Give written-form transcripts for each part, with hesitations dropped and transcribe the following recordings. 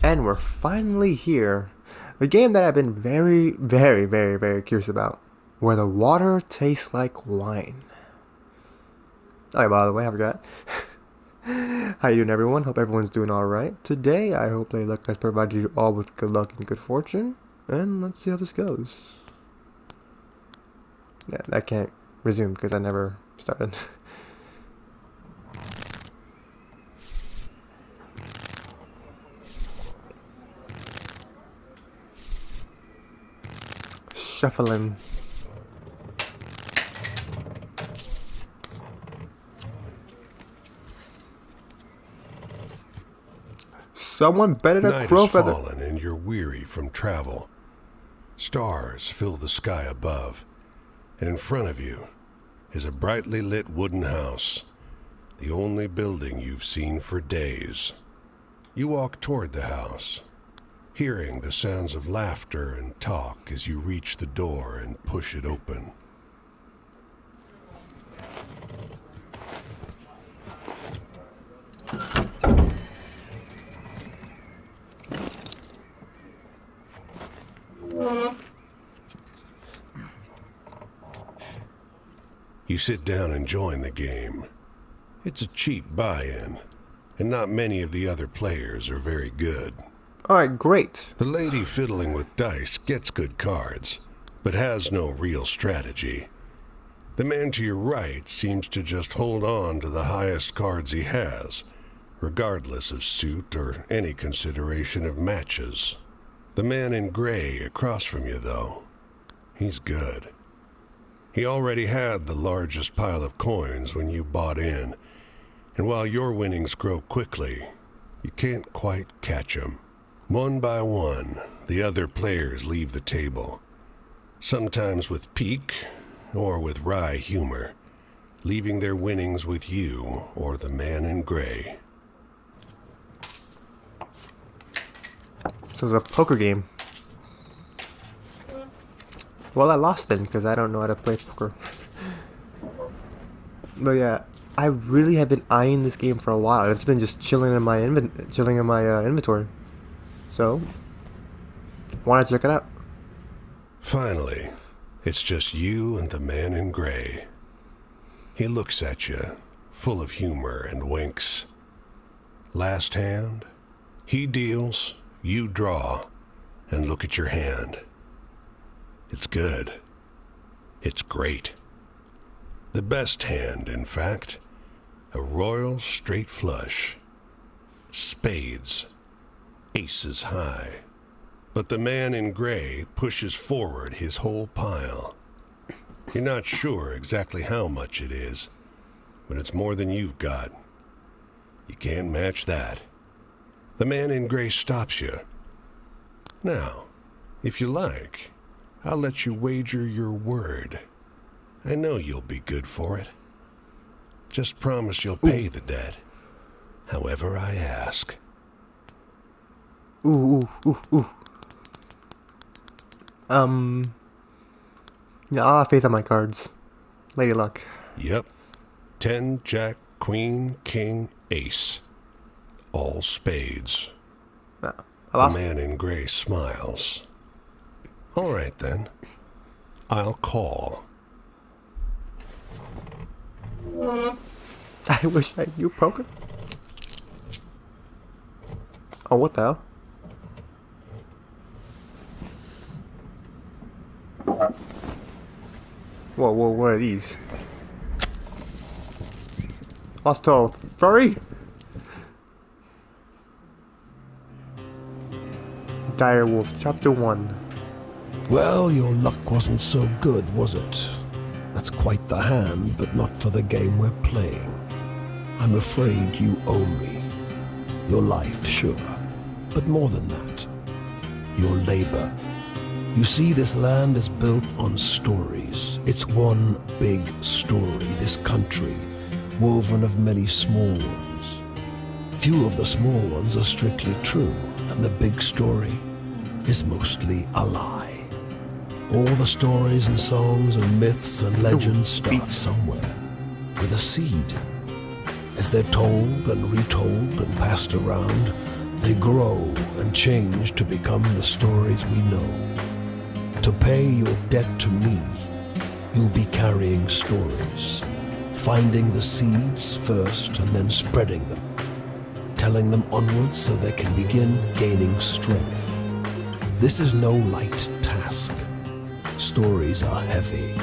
And we're finally here. The game that I've been very, very, very, very curious about. Where the water tastes like wine. Oh, by the way, I forgot. How you doing, everyone? Hope everyone's doing alright. Today, I hope Play Luck has provided you all with good luck and good fortune. And let's see how this goes. Yeah, I can't resume because I never started. Shuffling. Someone betted a crow feather. Night has fallen and you're weary from travel. Stars fill the sky above, and in front of you is a brightly lit wooden house, the only building you've seen for days. You walk toward the house, hearing the sounds of laughter and talk as you reach the door and push it open. You sit down and join the game. It's a cheap buy-in, and not many of the other players are very good. Alright, great. The lady fiddling with dice gets good cards, but has no real strategy. The man to your right seems to just hold on to the highest cards he has, regardless of suit or any consideration of matches. The man in gray across from you, though, he's good. He already had the largest pile of coins when you bought in, and while your winnings grow quickly, you can't quite catch him. One by one, the other players leave the table, sometimes with pique or with wry humor, leaving their winnings with you or the man in gray. So it's a poker game. Well, I lost then because I don't know how to play poker. But yeah, I really have been eyeing this game for a while. It's been just chilling in my inventory. So, want to check it out? Finally, it's just you and the man in gray. He looks at you, full of humor, and winks. Last hand, he deals, you draw, and look at your hand. It's good. It's great. The best hand, in fact. A royal straight flush. Spades. Aces high. But the man in gray pushes forward his whole pile. You're not sure exactly how much it is, but it's more than you've got. You can't match that. The man in gray stops you. Now, if you like, I'll let you wager your word. I know you'll be good for it. Just promise you'll pay the debt, however I ask. Ooh. Yeah, I'll have faith on my cards. Lady luck. Yep. 10, Jack, Queen, King, Ace. All spades. I lost. The man in gray smiles. All right, then. I'll call. I wish I knew poker. Oh, what the hell? Whoa, what are these? Lost 12. Furry? Dire Wolf, Chapter 1. Well, your luck wasn't so good, was it? That's quite the hand, but not for the game we're playing. I'm afraid you owe me. Your life, sure, but more than that. Your labor. You see, this land is built on stories. It's one big story, this country, woven of many small ones. Few of the small ones are strictly true, and the big story is mostly a lie. All the stories and songs and myths and legends start somewhere, with a seed. As they're told and retold and passed around, They grow and change to become the stories we know. To pay your debt to me, you'll be carrying stories, finding the seeds first and then spreading them, telling them onwards so they can begin gaining strength. This is no light task. Stories are heavy.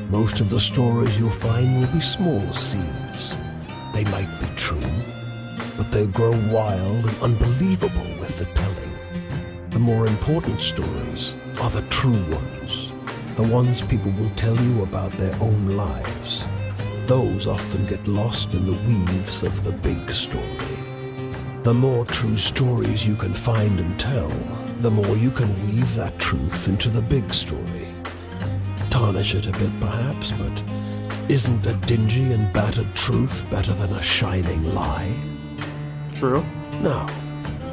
Most of the stories you'll find will be small seeds. They might be true, but they'll grow wild and unbelievable with the telling. The more important stories are the true ones, the ones people will tell you about their own lives. Those often get lost in the weaves of the big story. The more true stories you can find and tell, the more you can weave that truth into the big story. Tarnish it a bit perhaps, but isn't a dingy and battered truth better than a shining lie? True. Now,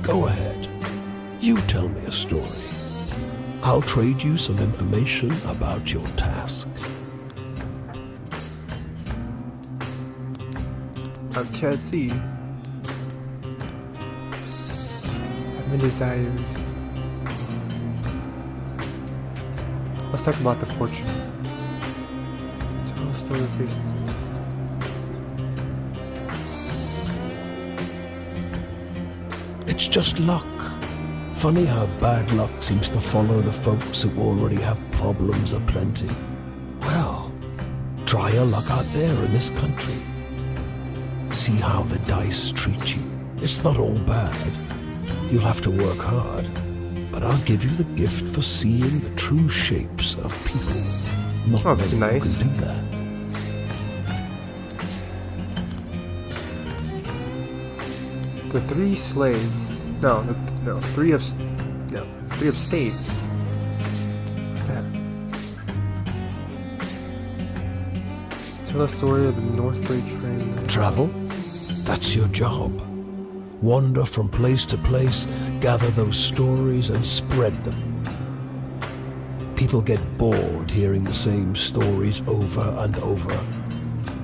go ahead. You tell me a story. I'll trade you some information about your task. Okay, let's see. My desires. Let's talk about the fortune. Tell a story of patience. It's just luck. Funny how bad luck seems to follow the folks who already have problems aplenty. Well, try your luck out there in this country. See how the dice treat you. It's not all bad. You'll have to work hard, but I'll give you the gift for seeing the true shapes of people. Not Oh, that's many nice. who can do that. The three slaves. Three of states. What's that? Tell the story of the Northbury train. Travel? That's your job. Wander from place to place, gather those stories and spread them. People get bored hearing the same stories over and over.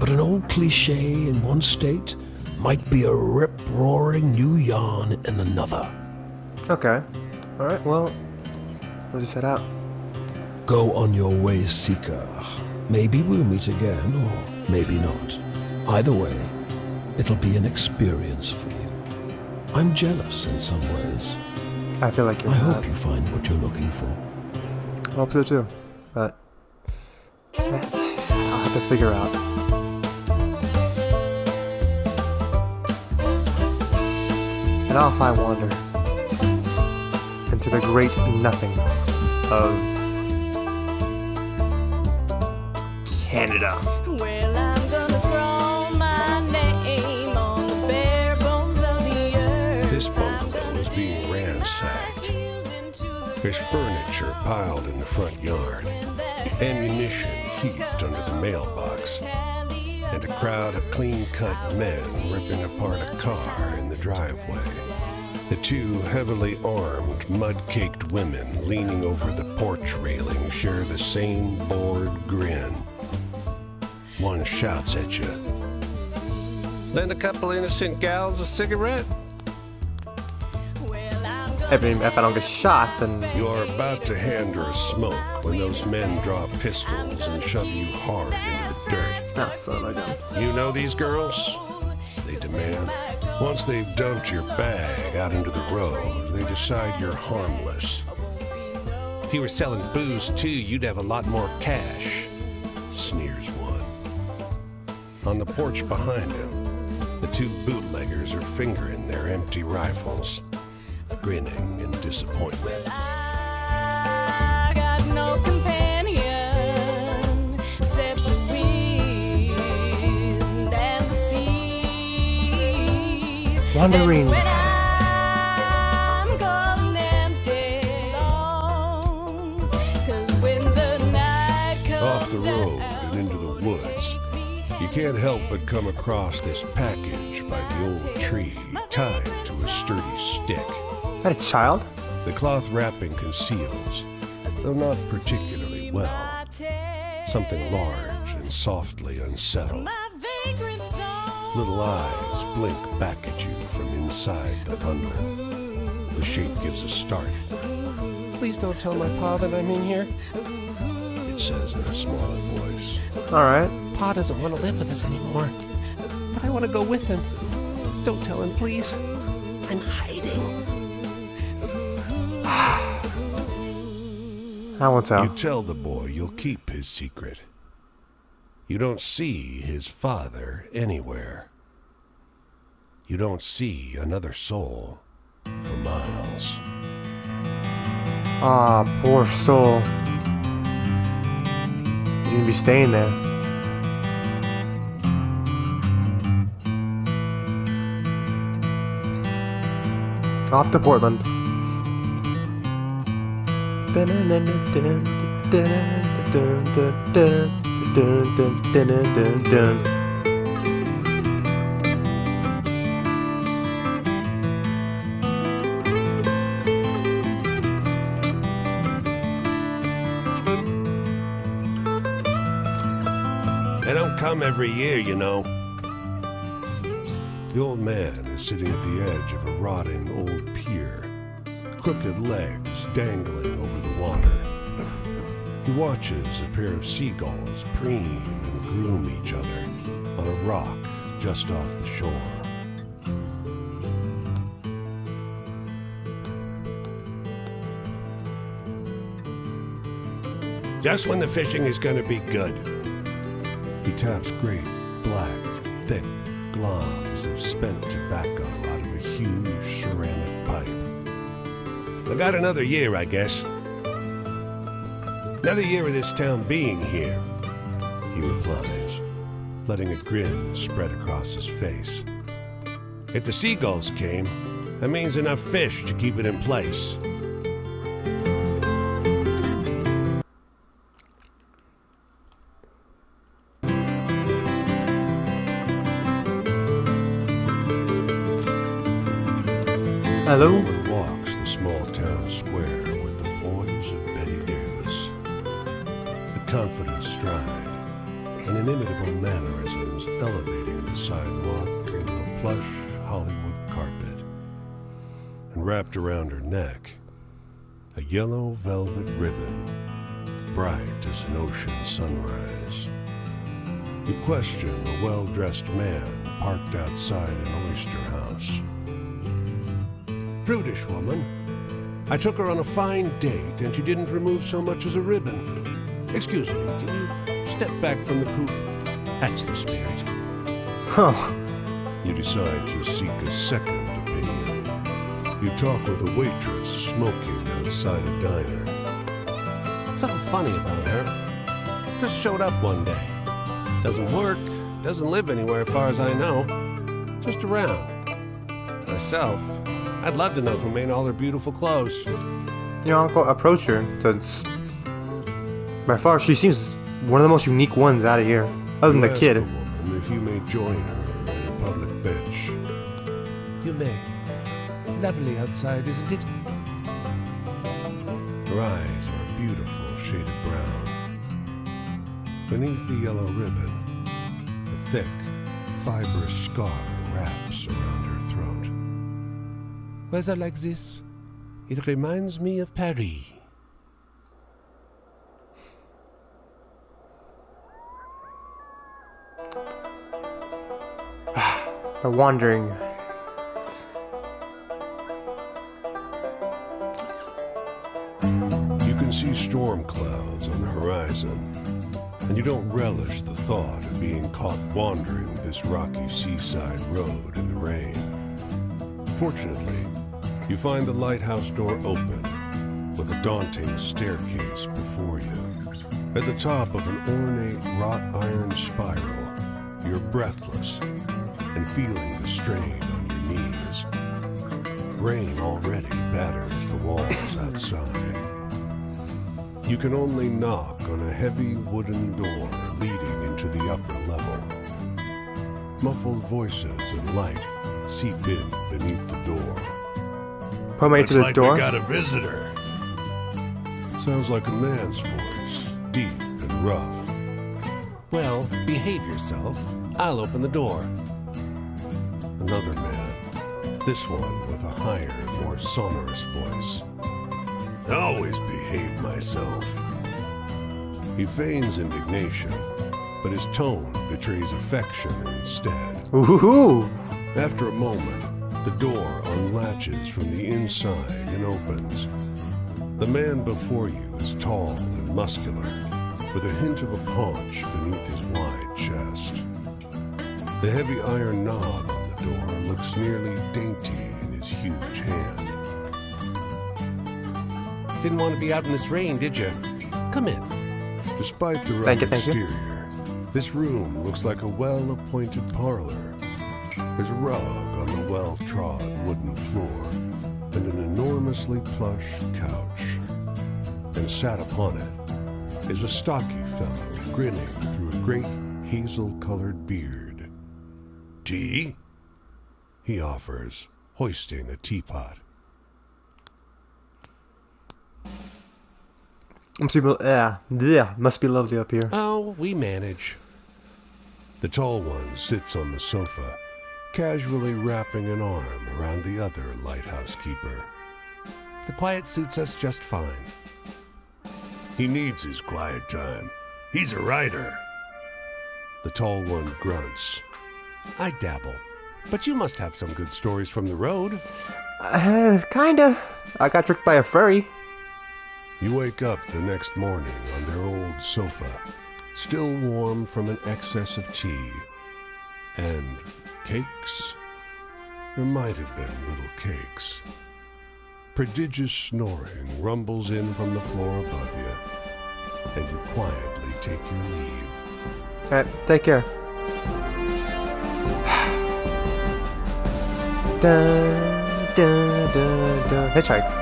But an old cliché in one state might be a rip-roaring new yarn in another. Okay. Alright, well, let's just head out. Go on your way, Seeker. Maybe we'll meet again, or maybe not. Either way, it'll be an experience for you. I'm jealous in some ways. I feel like you're I not. hope you find what you're looking for. I hope so too. But I'll have to figure out. And off I wander into the great nothing of Canada. Well, I'm gonna scrawl my name on the bare bones of the earth. This bungalow is being ransacked. There's furniture piled in the front yard, ammunition heaped under the mailbox, and a crowd of clean-cut men ripping apart a car in the driveway. The two heavily armed, mud-caked women leaning over the porch railing share the same bored grin. One shouts at you. Lend a couple innocent gals a cigarette? If I don't get shot, then You're about to hand her a smoke when those men draw pistols and shove you hard into the dirt. no, son of a gun. You know these girls? They demand. Once they've dumped your bag out into the road, they decide you're harmless. If you were selling booze too, you'd have a lot more cash. Sneers one. On the porch behind him, the two bootleggers are fingering their empty rifles, grinning in disappointment. I got no companion except the wind and the sea. Wandering. And when I'm cold and empty, long, 'cause when the night comes Off the road down, and into the woods, you can't help but come across this package by the old tree tied to a sturdy stick. Is that a child? The cloth wrapping conceals, though not particularly well, something large and softly unsettled. my vagrant soul. Little eyes blink back at you from inside the bundle. The shape gives a start. Please don't tell my pa that I'm in here. It says in a small voice. Alright. Pa doesn't want to live with us anymore. But I want to go with him. Don't tell him, please. I'm hiding. I won't tell. You tell the boy you'll keep his secret. You don't see his father anywhere. You don't see another soul for miles. Ah, poor soul. He's gonna be staying there. Off to Portland. They don't come every year, you know. The old man is sitting at the edge of a rotting old pier, crooked legs dangling over the water. He watches a pair of seagulls preen and groom each other on a rock just off the shore. Just when the fishing is going to be good. He taps great, black, thick globs of spent tobacco out of a huge ceramic pipe. I got another year, I guess. Another year of this town being here, he replies, letting a grin spread across his face. If the seagulls came, that means enough fish to keep it in place. Hello? Woman walks the small town square with the poise of Betty Davis. A confident stride and inimitable mannerisms elevating the sidewalk into a plush Hollywood carpet. And wrapped around her neck, a yellow velvet ribbon, bright as an ocean sunrise. You question a well-dressed man parked outside an oyster house. Prudish woman. I took her on a fine date and she didn't remove so much as a ribbon. Excuse me, can you step back from the coop? That's the spirit. Huh. You decide to seek a second opinion. You talk with a waitress smoking outside a diner. Something funny about her. Just showed up one day. Doesn't work, doesn't live anywhere as far as I know. Just around. Myself, I'd love to know who made all her beautiful clothes. Your uncle approached her. By far, she seems one of the most unique ones out of here, other than You the ask kid. the woman if you may join her at a public bench. You may. Lovely outside, isn't it? Her eyes are a beautiful shade of brown. Beneath the yellow ribbon, a thick, fibrous scar wraps around her throat. Weather like this, it reminds me of Paris. The wandering. You can see storm clouds on the horizon, and you don't relish the thought of being caught wandering this rocky seaside road in the rain. Fortunately, you find the lighthouse door open, with a daunting staircase before you. At the top of an ornate wrought iron spiral, you're breathless and feeling the strain on your knees. Rain already batters the walls outside. You can only knock on a heavy wooden door leading into the upper level. Muffled voices and light seep in beneath the door. Put me to the door. We got a visitor. Sounds like a man's voice, deep and rough. Well, behave yourself. I'll open the door. Another man, this one with a higher, more sonorous voice. I always behave myself. He feigns indignation, but his tone betrays affection instead. Ooh. After a moment, the door unlatches from the inside and opens. The man before you is tall and muscular, with a hint of a paunch beneath his wide chest. The heavy iron knob on the door looks nearly dainty in his huge hand. Didn't want to be out in this rain, did you? Come in. Despite the Thank rugged you, thank you. exterior, this room looks like a well-appointed parlor. There's a rug on the well-trod wooden floor and an enormously plush couch. And sat upon it is a stocky fellow grinning through a great hazel-colored beard. Tea? He offers, hoisting a teapot. Must be lovely up here. Oh, we manage. The tall one sits on the sofa, casually wrapping an arm around the other lighthouse keeper. The quiet suits us just fine. He needs his quiet time. He's a writer. The tall one grunts. I dabble. But you must have some good stories from the road. Kinda. I got tricked by a furry. You wake up the next morning on their old sofa, still warm from an excess of tea. And cakes? There might have been little cakes. Prodigious snoring rumbles in from the floor above you, and you quietly take your leave. Alright, take care. Dun, dun, dun, dun. Hitchhike.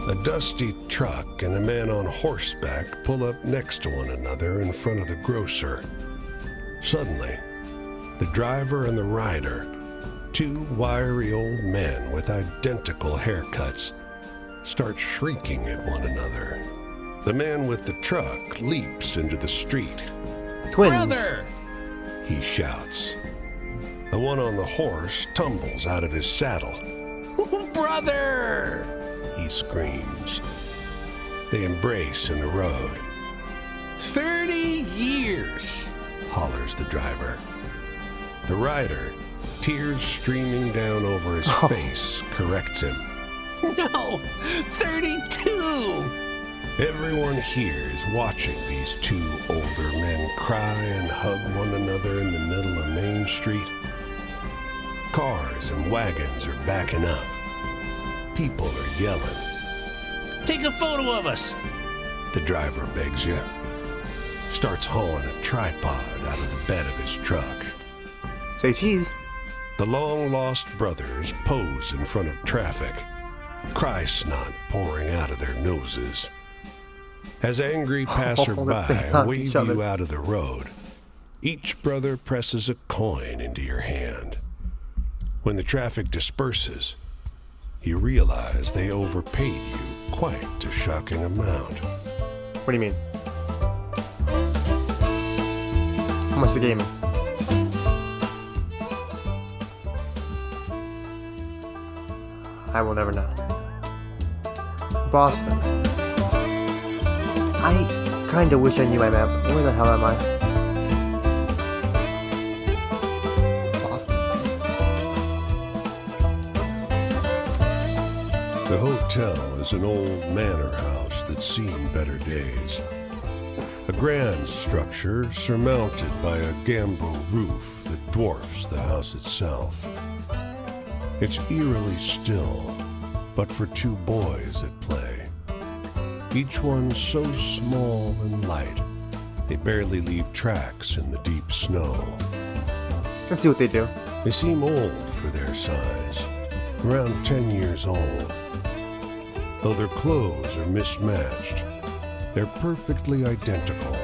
A dusty truck and a man on horseback pull up next to one another in front of the grocer. Suddenly, the driver and the rider, two wiry old men with identical haircuts, start shrieking at one another. The man with the truck leaps into the street. Twins. Brother! He shouts. The one on the horse tumbles out of his saddle. Brother! He screams. They embrace in the road. 30 years! Hollers the driver. The rider, tears streaming down over his face, corrects him. No! 32! Everyone here is watching these two older men cry and hug one another in the middle of Main Street. Cars and wagons are backing up. People are yelling. Take a photo of us! The driver begs you. Starts hauling a tripod out of the bed of his truck. Say cheese. The long-lost brothers pose in front of traffic, cry snot pouring out of their noses. As angry passerby wave you out of the road, each brother presses a coin into your hand. When the traffic disperses, you realize they overpaid you quite a shocking amount. What do you mean? How much the game? I will never know. Boston. I kinda wish I knew my map. Where the hell am I? Boston. The hotel is an old manor house that's seen better days. A grand structure surmounted by a gambrel roof that dwarfs the house itself. It's eerily still, but for two boys at play. Each one so small and light, they barely leave tracks in the deep snow. Let's see what they do. They seem old for their size, around 10 years old. Though their clothes are mismatched, they're perfectly identical,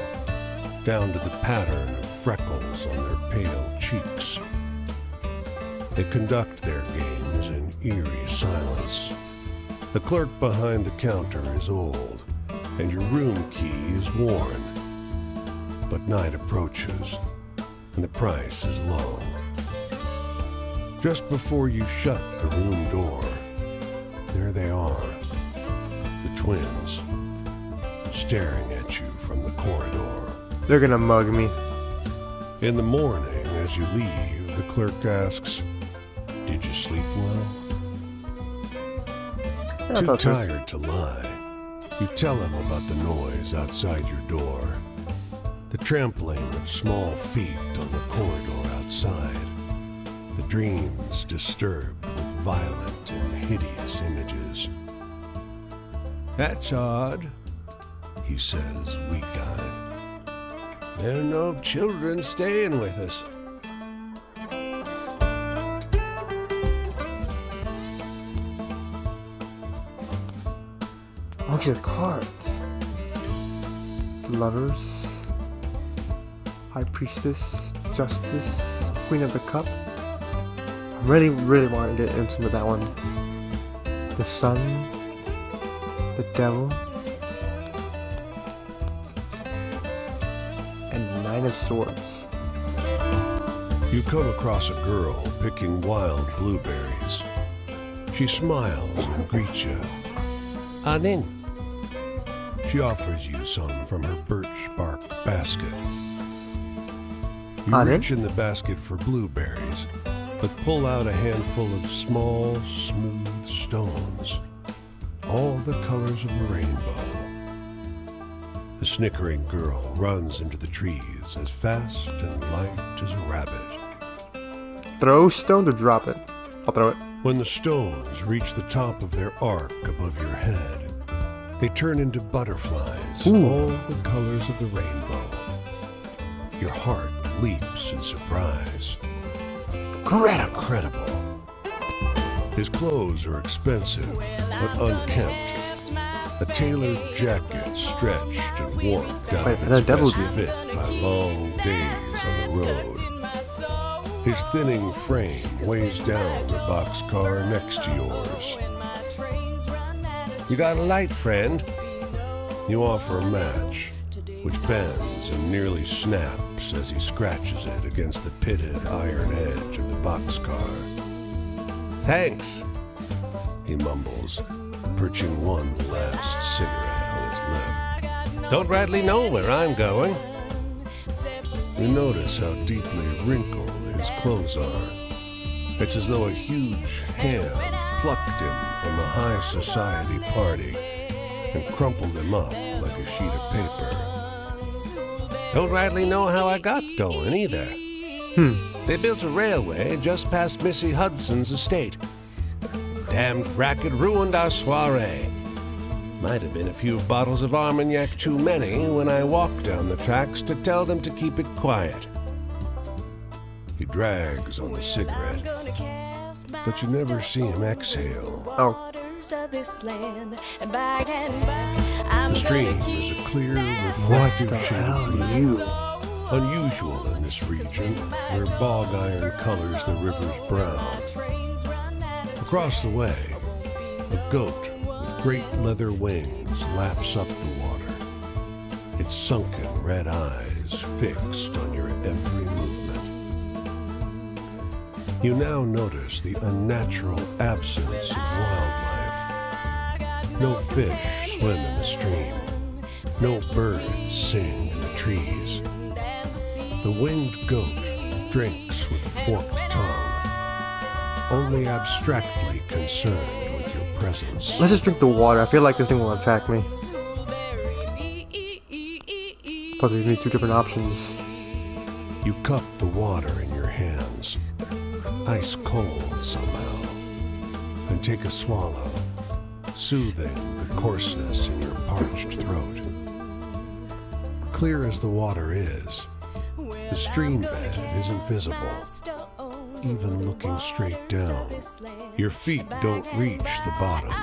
down to the pattern of freckles on their pale cheeks. They conduct their games in eerie silence. The clerk behind the counter is old, and your room key is worn. But night approaches, and the price is low. Just before you shut the room door, there they are, the twins, staring at you from the corridor. They're gonna mug me. In the morning, as you leave, the clerk asks, "Did you sleep well?" Yeah, Too tired to lie, you tell him about the noise outside your door, the trampling of small feet on the corridor outside, the dreams disturbed with violent and hideous images. "That's odd," he says, weak-eyed. "There are no children staying with us." Look at cards. Lovers, High Priestess, Justice, Queen of the Cup. I really want to get into that one. The Sun, the Devil, and Nine of Swords. You come across a girl picking wild blueberries. She smiles and greets you. "Anin." She offers you some from her birch bark basket. You reach in the basket for blueberries, but pull out a handful of small, smooth stones, all the colors of the rainbow. The snickering girl runs into the trees as fast and light as a rabbit. Throw stone or drop it? I'll throw it. When the stones reach the top of their arc above your head, they turn into butterflies, all the colors of the rainbow. Your heart leaps in surprise. Incredible. His clothes are expensive, but unkempt. A tailored jacket stretched and warped out of its best fit by long days on the road. His thinning frame weighs down the boxcar next to yours. "You got a light, friend?" You offer a match, which bends and nearly snaps as he scratches it against the pitted iron edge of the boxcar. "Thanks," he mumbles, perching one last cigarette on his lip. "Don't rightly know where I'm going." You notice how deeply wrinkled his clothes are. It's as though a huge hand plucked him from a high society party and crumpled him up like a sheet of paper. "Don't rightly know how I got going either. They built a railway just past Missy Hudson's estate. Damned racket ruined our soiree. Might have been a few bottles of Armagnac too many when I walked down the tracks to tell them to keep it quiet." He drags on the cigarette, but you never see him exhale. Oh. The stream is a clear, reflective shade of blue. Unusual in this region, where bog iron colors the river's brown. Across the way, a goat with great leather wings laps up the water, its sunken red eyes fixed on your every movement. You now notice the unnatural absence of wildlife. No fish swim in the stream. No birds sing in the trees. The winged goat drinks with a forked tongue, only abstractly concerned with your presence. Let's just drink the water. I feel like this thing will attack me. Plus, it gives me two different options. You cup the water in your hands, ice cold somehow, and take a swallow, soothing the coarseness in your parched throat. Clear as the water is, the stream bed isn't visible, even looking straight down. Your feet don't reach the bottom,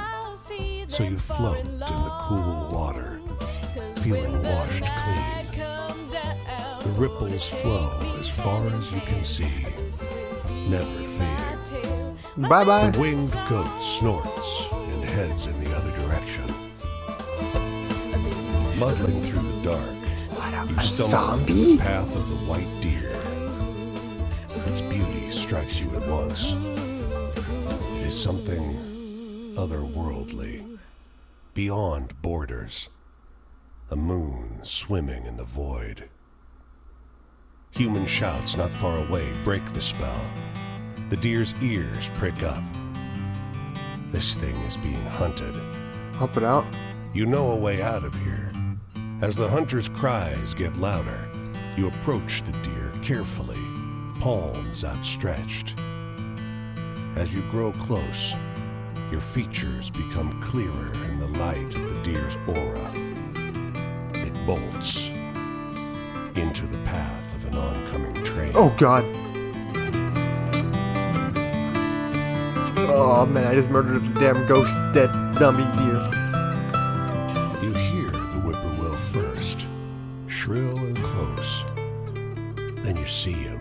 so you float in the cool water, feeling washed clean. The ripples flow as far as you can see, never fading. Bye-bye. The winged goat snorts and heads in the other direction. Muddling through the dark, you A stumble onto zombie? the path of the white deer. Its beauty strikes you at once. It is something otherworldly, beyond borders. A moon swimming in the void. Human shouts not far away break the spell. The deer's ears prick up. This thing is being hunted. Help it out. You know a way out of here. As the hunter's cries get louder, you approach the deer carefully, palms outstretched. As you grow close, your features become clearer in the light of the deer's aura. It bolts into the path of an oncoming train. Oh god. Oh man, I just murdered a damn ghost dead zombie deer. You hear the whippoorwill first, shrill and close. Then you see him,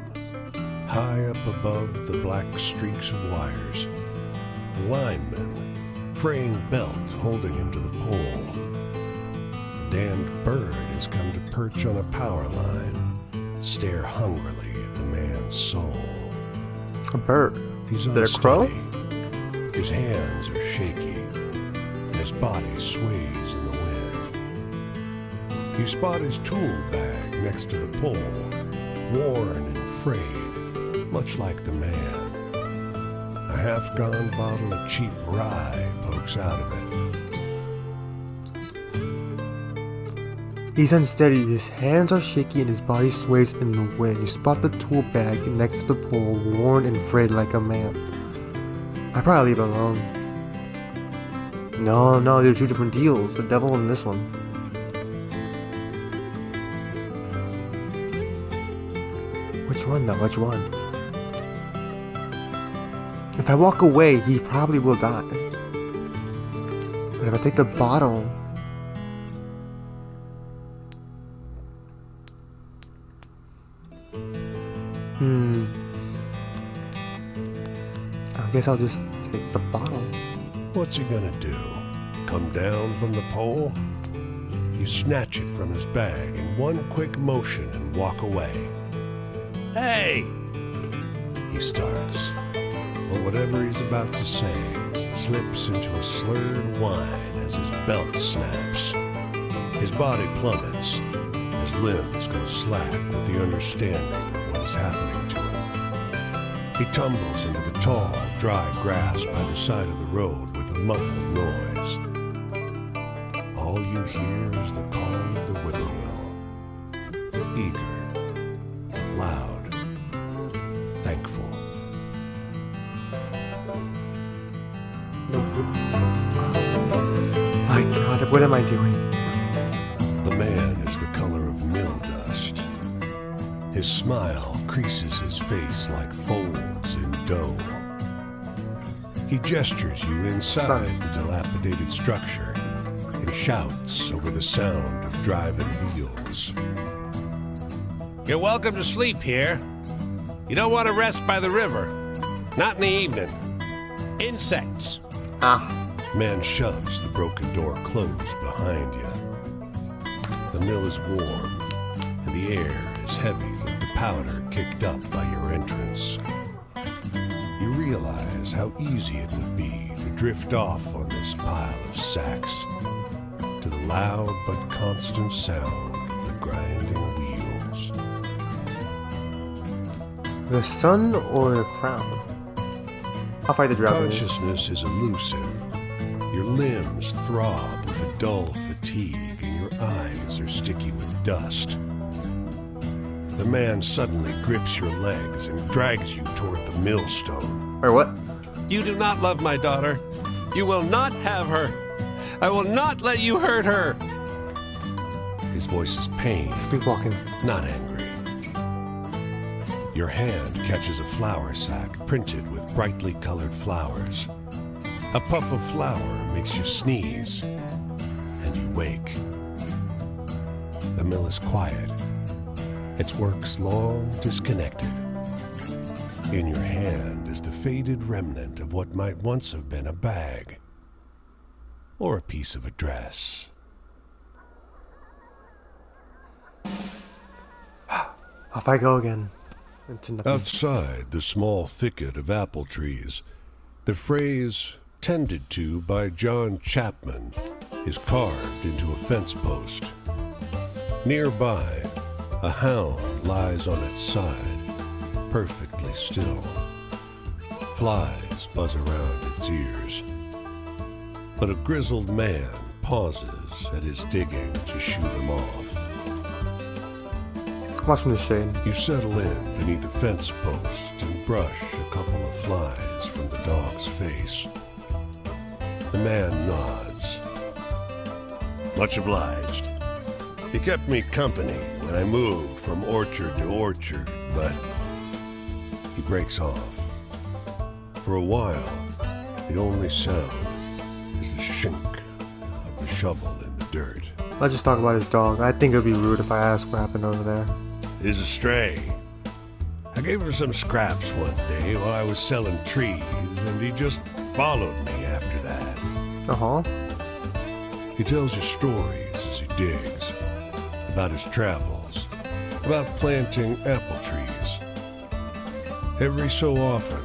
high up above the black streaks of wires. A lineman, fraying belt holding him to the pole. A damned bird has come to perch on a power line, stare hungrily at the man's soul. A bird. He's Is it a crow? unsteady. His hands are shaky, and his body sways in the wind. You spot his tool bag next to the pole, worn and frayed, much like the man. A half-gone bottle of cheap rye pokes out of it. He's unsteady, his hands are shaky and his body sways in the wind. You spot the tool bag next to the pole, worn and frayed like a man. I'd probably leave it alone. No, they're two different deals. The devil and this one. Which one though? Which one? If I walk away, he probably will die. But if I take the bottle... I guess I'll just take the bottle. What's he gonna do? Come down from the pole? You snatch it from his bag in one quick motion and walk away. Hey! He starts, but whatever he's about to say slips into a slurred whine as his belt snaps. His body plummets, his limbs go slack with the understanding of what is happening to him. He tumbles into the tall, dry grass by the side of the road with a muffled noise. All you hear is the call of the whippoorwill. Eager, loud, thankful. My god, what am I doing? The man is the color of mill dust. His smile creases his face like folds in dough. He gestures you inside the dilapidated structure and shouts over the sound of driving wheels. You're welcome to sleep here. You don't want to rest by the river. Not in the evening. Insects. Ah, Man shoves the broken door closed behind you. The mill is warm, and the air is heavy with the powder kicked up by your entrance. You realize how easy it would be to drift off on this pile of sacks to the loud but constant sound of the grinding wheels. the sun or the crown? I'll fight the dragon. Consciousness is elusive. Your limbs throb with a dull fatigue, and your eyes are sticky with dust. The man suddenly grips your legs and drags you toward the millstone. Or what? You do not love my daughter. You will not have her. I will not let you hurt her. His voice is pained, Sleepwalking. not angry. Your hand catches a flour sack printed with brightly colored flowers. A puff of flour makes you sneeze, and you wake. The mill is quiet. Its works long disconnected. In your hand is the faded remnant of what might once have been a bag, or a piece of a dress. Off I go again. Into nothing. Outside the small thicket of apple trees, the phrase "tended to by John Chapman" is carved into a fence post. Nearby, a hound lies on its side, perfectly still. Flies buzz around its ears. But a grizzled man pauses at his digging to shoo them off. Watch from the shade. You settle in beneath a fence post and brush a couple of flies from the dog's face. The man nods. Much obliged. He kept me company when I moved from orchard to orchard, but he breaks off. For a while, the only sound is the shink of the shovel in the dirt. Let's just talk about his dog. I think it would be rude if I asked what happened over there. He's a stray. I gave him some scraps one day while I was selling trees, and he just followed me after that. Uh-huh. He tells you stories as he digs, about his travels, about planting apple trees. Every so often,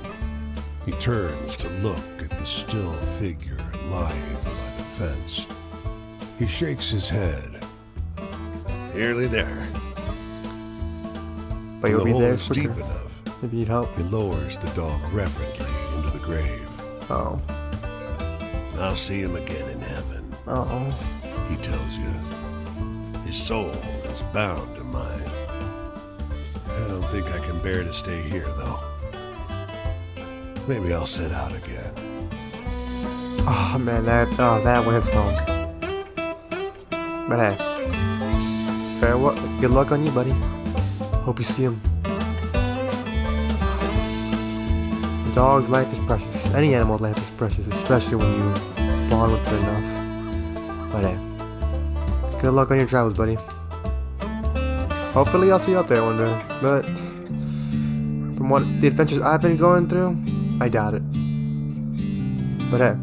he turns to look at the still figure lying by the fence. He shakes his head. Nearly there. But you'll the be hole there is quicker. deep enough. If you need help. He lowers the dog reverently into the grave. Oh. I'll see him again in heaven, Uh-oh. he tells you. His soul is bound to mine. I don't think I can bear to stay here, though. Maybe I'll set out again. Oh man, that one hits home. But hey, good luck on you, buddy. Hope you see him. Dog's life is precious. Any animal's life is precious, especially when you bond with it enough. But hey, good luck on your travels, buddy. Hopefully I'll see you up there one day. But from what the adventures I've been going through, I doubt it. But hey,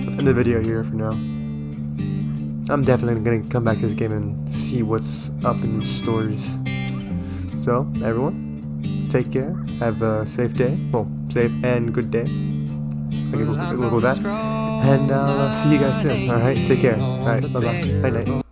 let's end the video here for now. I'm definitely gonna come back to this game and see what's up in these stories. So, everyone, take care. Have a safe day. Well, safe and good day. I can go with that. And I'll see you guys soon. Alright, take care. Alright, bye-bye. Night-night.